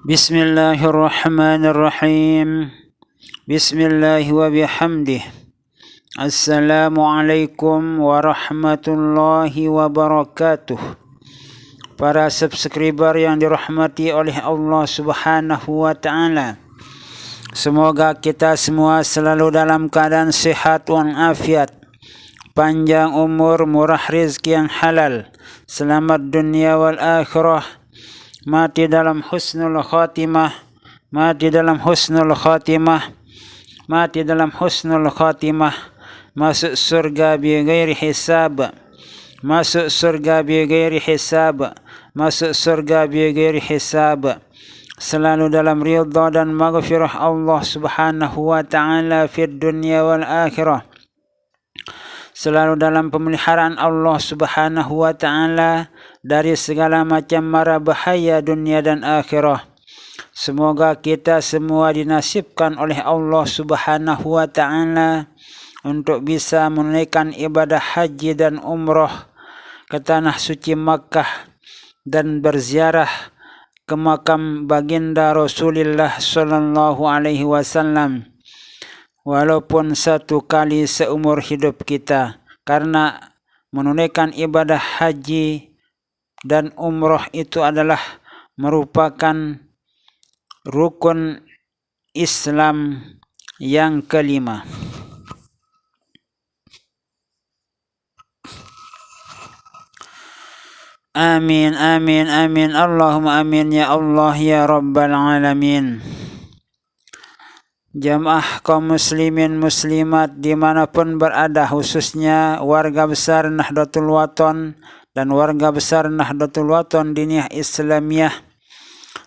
Bismillahirrahmanirrahim. Bismillah wa bihamdih. Assalamualaikum warahmatullahi wabarakatuh. Para subscriber yang dirahmati oleh Allah Subhanahu wa taala. Semoga kita semua selalu dalam keadaan sehat walafiat, panjang umur, murah rezeki yang halal, selamat dunia wal akhirah, mati dalam husnul khatimah, mati dalam husnul khatimah, mati dalam husnul khatimah, masuk surga bi ghairi hisab, masuk surga bi ghairi hisab, masuk surga bi ghairi hisab, selalu dalam ridha dan maghfirah Allah Subhanahu wa taala fid dunya wal akhirah, selalu dalam pemeliharaan Allah Subhanahu wa taala dari segala macam mara bahaya dunia dan akhirah. Semoga kita semua dinasibkan oleh Allah Subhanahu wa taala untuk bisa menunaikan ibadah haji dan umrah ke tanah suci Makkah dan berziarah ke makam baginda Rasulullah sallallahu alaihi wasallam walaupun satu kali seumur hidup kita, karena menunaikan ibadah haji dan umrah itu adalah merupakan rukun Islam yang kelima. Amin, amin, amin. Allahumma amin ya Allah ya Rabbal Alamin. Jamaah kaum muslimin muslimat dimanapun berada, khususnya warga besar Nahdlatul Wathon dan warga besar Nahdlatul Wathon Diniyah Islamiyah,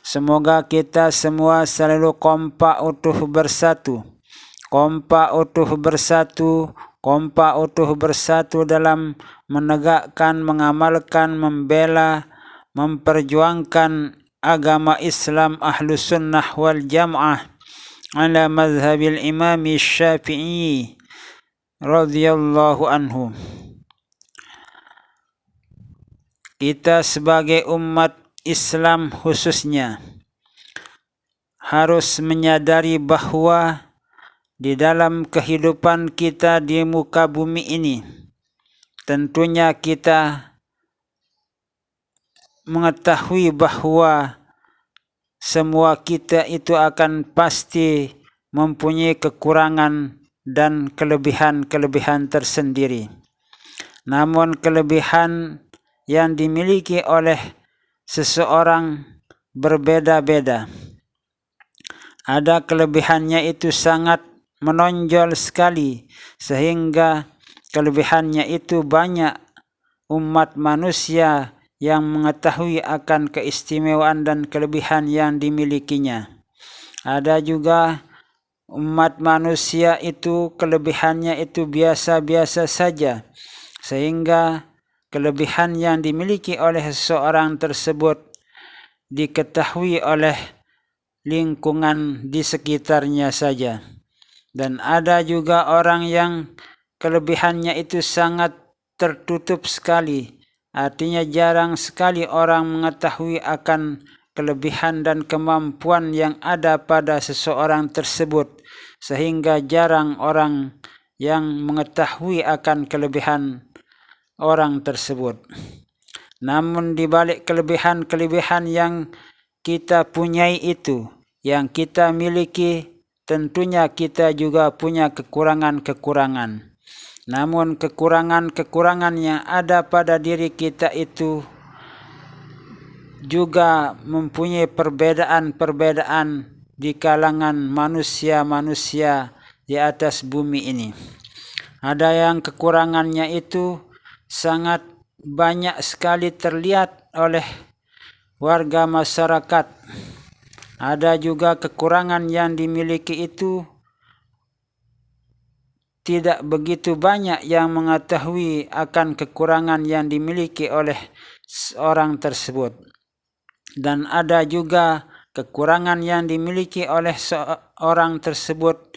semoga kita semua selalu kompak utuh bersatu, kompak utuh bersatu, kompak utuh bersatu dalam menegakkan, mengamalkan, membela, memperjuangkan agama Islam Ahlus Sunnah wal Jamaah ala mazhabil Imam Syafi'i radhiyallahu anhu. Kita sebagai umat Islam khususnya harus menyadari bahwa di dalam kehidupan kita di muka bumi ini, tentunya kita mengetahui bahwa semua kita itu akan pasti mempunyai kekurangan dan kelebihan-kelebihan tersendiri. Namun kelebihan yang dimiliki oleh seseorang berbeda-beda. Ada kelebihannya itu sangat menonjol sekali, sehingga kelebihannya itu banyak umat manusia yang mengetahui akan keistimewaan dan kelebihan yang dimilikinya. Ada juga umat manusia itu kelebihannya itu biasa-biasa saja, sehingga kelebihan yang dimiliki oleh seseorang tersebut diketahui oleh lingkungan di sekitarnya saja. Dan ada juga orang yang kelebihannya itu sangat tertutup sekali, artinya jarang sekali orang mengetahui akan kelebihan dan kemampuan yang ada pada seseorang tersebut, sehingga jarang orang yang mengetahui akan kelebihan orang tersebut. Namun di balik kelebihan-kelebihan yang kita punyai itu, yang kita miliki, tentunya kita juga punya kekurangan-kekurangan. Namun kekurangan-kekurangan yang ada pada diri kita itu juga mempunyai perbedaan-perbedaan di kalangan manusia-manusia di atas bumi ini. Ada yang kekurangannya itu sangat banyak sekali terlihat oleh warga masyarakat. Ada juga kekurangan yang dimiliki itu tidak begitu banyak yang mengetahui akan kekurangan yang dimiliki oleh orang tersebut. Dan ada juga kekurangan yang dimiliki oleh seorang tersebut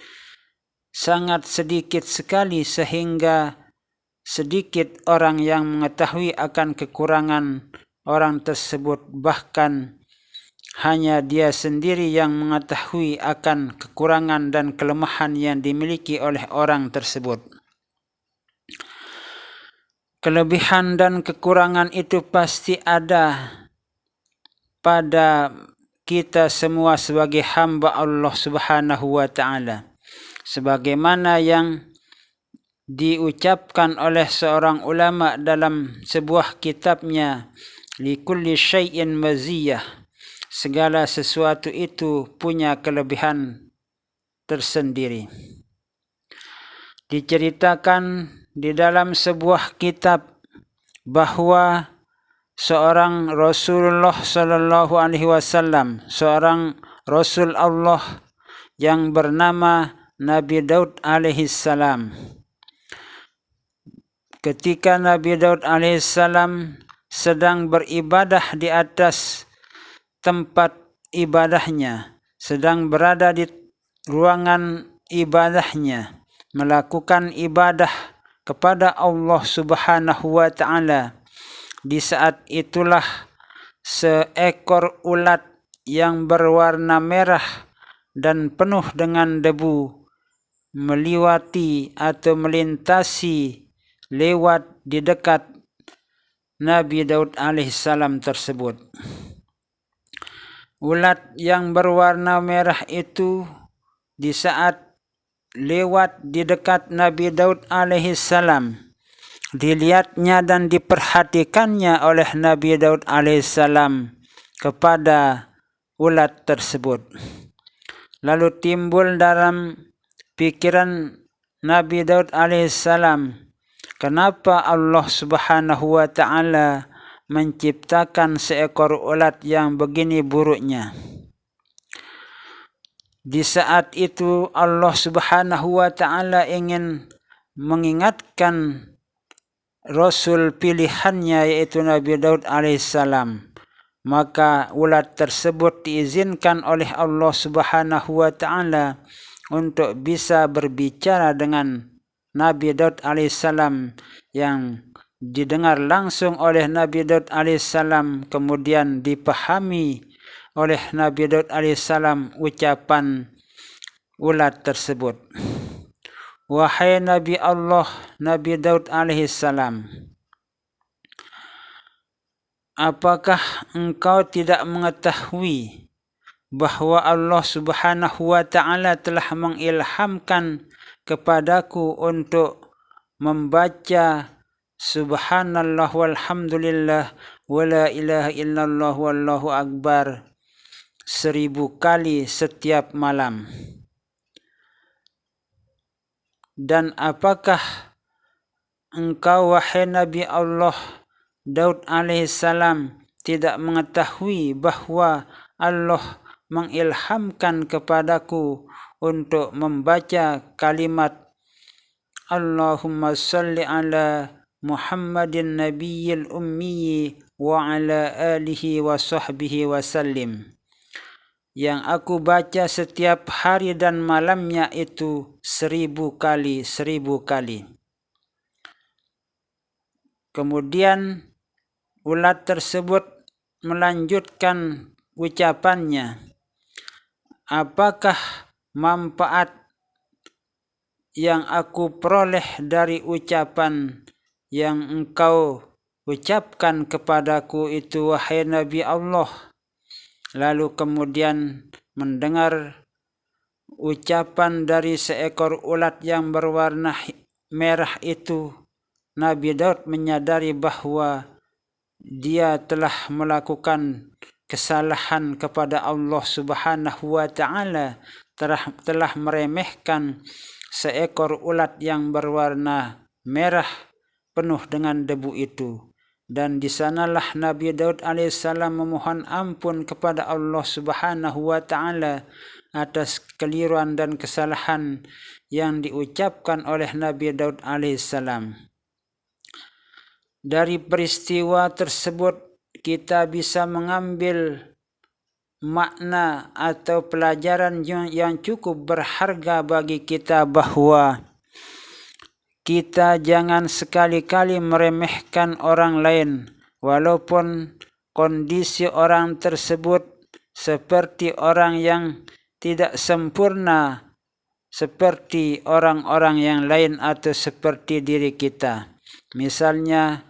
sangat sedikit sekali, sehingga sedikit orang yang mengetahui akan kekurangan orang tersebut. Bahkan hanya Dia sendiri yang mengetahui akan kekurangan dan kelemahan yang dimiliki oleh orang tersebut. Kelebihan dan kekurangan itu pasti ada pada kita semua sebagai hamba Allah Subhanahu wa Ta'ala, sebagaimana yang diucapkan oleh seorang ulama dalam sebuah kitabnya, likulli syai'in maziyah, segala sesuatu itu punya kelebihan tersendiri. Diceritakan di dalam sebuah kitab bahwa seorang Rasulullah sallallahu alaihi wasallam, seorang Rasul Allah yang bernama Nabi Daud alaihi salam. Ketika Nabi Daud alaihissalam sedang beribadah di atas tempat ibadahnya, sedang berada di ruangan ibadahnya, melakukan ibadah kepada Allah Subhanahu wa Ta'ala, di saat itulah seekor ulat yang berwarna merah dan penuh dengan debu melewati atau melintasi lewat di dekat Nabi Daud alaihissalam tersebut. Ulat yang berwarna merah itu di saat lewat di dekat Nabi Daud alaihissalam, dilihatnya dan diperhatikannya oleh Nabi Daud alaihissalam kepada ulat tersebut. Lalu timbul dalam pikiran Nabi Daud alaihissalam, kenapa Allah Subhanahu wa Ta'ala menciptakan seekor ulat yang begini buruknya? Di saat itu Allah Subhanahu wa Ta'ala ingin mengingatkan Rasul pilihannya, yaitu Nabi Daud alaihissalam. Maka ulat tersebut diizinkan oleh Allah Subhanahu wa Ta'ala untuk bisa berbicara dengan Nabi Daud alaihissalam, yang didengar langsung oleh Nabi Daud alaihissalam, kemudian dipahami oleh Nabi Daud alaihissalam ucapan ulat tersebut. Wahai Nabi Allah, Nabi Daud alaihissalam, apakah engkau tidak mengetahui bahwa Allah Subhanahu wa Ta'ala telah mengilhamkan kepadaku untuk membaca Subhanallah walhamdulillah wala ilaha illallah wallahu akbar 1000 kali setiap malam? Dan apakah engkau, wahai Nabi Allah Daud alaihissalam, tidak mengetahui bahwa Allah mengilhamkan kepadaku untuk membaca kalimat Allahumma salli ala Muhammadin nabiyil ummi wa ala alihi wa sahbihi wa sallim, yang aku baca setiap hari dan malamnya itu 1000 kali. Kemudian ulat tersebut melanjutkan ucapannya, apakah manfaat yang aku peroleh dari ucapan yang engkau ucapkan kepadaku itu, wahai Nabi Allah? Lalu kemudian mendengar ucapan dari seekor ulat yang berwarna merah itu, Nabi Daud menyadari bahwa dia telah melakukan kesalahan kepada Allah Subhanahu wa Ta'ala, telah meremehkan seekor ulat yang berwarna merah penuh dengan debu itu. Dan di sanalah Nabi Daud alaihissalam memohon ampun kepada Allah Subhanahu wa Ta'ala atas keliruan dan kesalahan yang diucapkan oleh Nabi Daud alaihissalam. Dari peristiwa tersebut kita bisa mengambil makna atau pelajaran yang cukup berharga bagi kita, bahwa kita jangan sekali-kali meremehkan orang lain, walaupun kondisi orang tersebut seperti orang yang tidak sempurna, seperti orang-orang yang lain atau seperti diri kita. Misalnya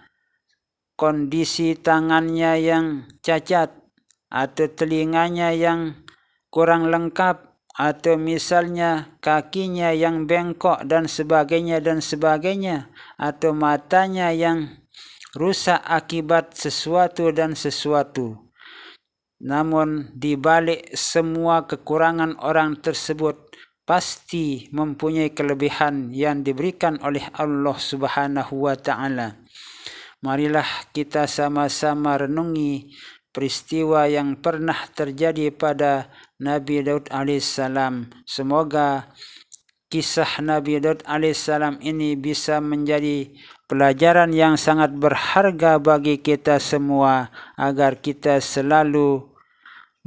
kondisi tangannya yang cacat atau telinganya yang kurang lengkap, atau misalnya kakinya yang bengkok dan sebagainya, atau matanya yang rusak akibat sesuatu dan sesuatu. Namun di balik semua kekurangan orang tersebut pasti mempunyai kelebihan yang diberikan oleh Allah Subhanahu wa taala. Marilah kita sama-sama renungi peristiwa yang pernah terjadi pada Nabi Daud alaihissalam. Semoga kisah Nabi Daud alaihissalam ini bisa menjadi pelajaran yang sangat berharga bagi kita semua, agar kita selalu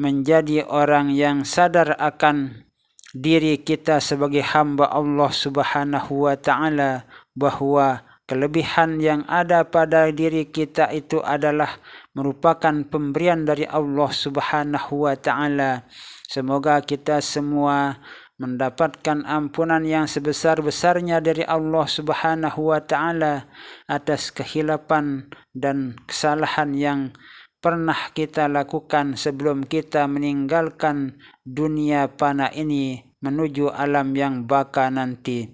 menjadi orang yang sadar akan diri kita sebagai hamba Allah Subhanahu wa taala, bahwa kelebihan yang ada pada diri kita itu adalah merupakan pemberian dari Allah Subhanahu wa taala. Semoga kita semua mendapatkan ampunan yang sebesar-besarnya dari Allah Subhanahu wa taala atas kehilapan dan kesalahan yang pernah kita lakukan sebelum kita meninggalkan dunia fana ini menuju alam yang baka nanti.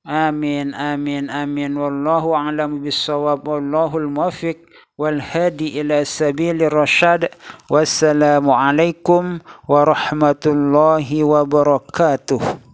Amin, amin, amin. Wallahu a'lamu bis-shawab. Wallahul muwaffiq wal hadi ila sabilir rasyad. Wassalamu alaikum warahmatullahi wabarakatuh.